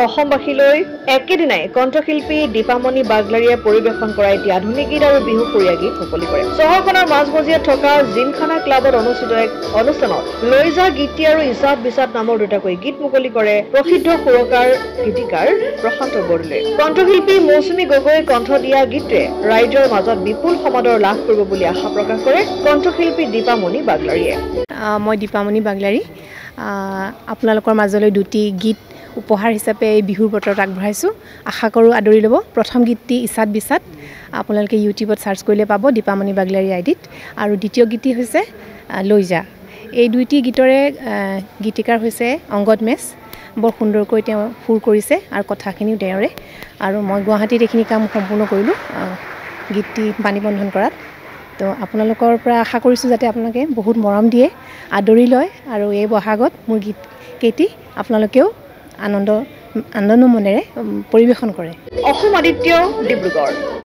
অসমবাসীলৈ একেদিনাই কণ্ঠশিল্পী দীপামণি বাগলাৰীয়ে পৰিৱেশন কৰা এটি আধুনিক গীত আৰু বিহু সুৰীয়া গীত মুকলি কৰে। চহৰখনৰ মাজমজিয়াত থকা জিমখানা ক্লাবত অনুষ্ঠিত এক অনুষ্ঠানত লৈ যা গীতটি আৰু ইছাদ বিছাদ নামৰ দুটাকৈ গীত মুকলি কৰে প্ৰসিদ্ধ সুৰকাৰ গীতিকাৰ প্ৰশান্ত বৰদলৈয়ে। কণ্ঠশিল্পী মৌচুমী গগৈয়ে কণ্ঠ দিয়া গীতটোৱে ৰাইজৰ মাজত বিপুল সমাদৰ লাভ কৰিব বুলি আশা প্ৰকাশ কৰে কণ্ঠশিল্পী দীপামণি বাগলাৰীয়ে। মই দীপামণি বাগলাৰী আপোনালোকৰ মাজলৈ দুটি গীত উপহাৰ হিচাপে এই বিহুৰ বতৰত আগবঢ়াইছোঁ। আশা কৰোঁ আদৰি ল'ব। প্ৰথম গীতটি ইছাদ বিছাদ, আপোনালোকে ইউটিউবত চাৰ্চ কৰিলে পাব দীপামণি বাগলাৰী আইডিত। আৰু দ্বিতীয় গীতটি হৈছে লৈ যা। এই দুইটি গীতৰে গীতিকাৰ হৈছে অংগদ মেছ। বৰ সুন্দৰকৈ তেওঁ সুৰ কৰিছে আৰু কথাখিনিও তেওঁৰে। আৰু মই গুৱাহাটীত এইখিনি কাম সম্পূৰ্ণ কৰিলোঁ গীতটি বাণীবন্ধন কৰাত। তো আপোনালোকৰ পৰা আশা কৰিছোঁ যাতে আপোনালোকে বহুত মৰম দিয়ে, আদৰি লয় আৰু এই বহাগত মোৰ গীতকেইটি আপোনালোকেও আনন্দ মনেৰে পৰিৱেশন কৰে। অসম আদিত্য, ডিব্ৰুগড়।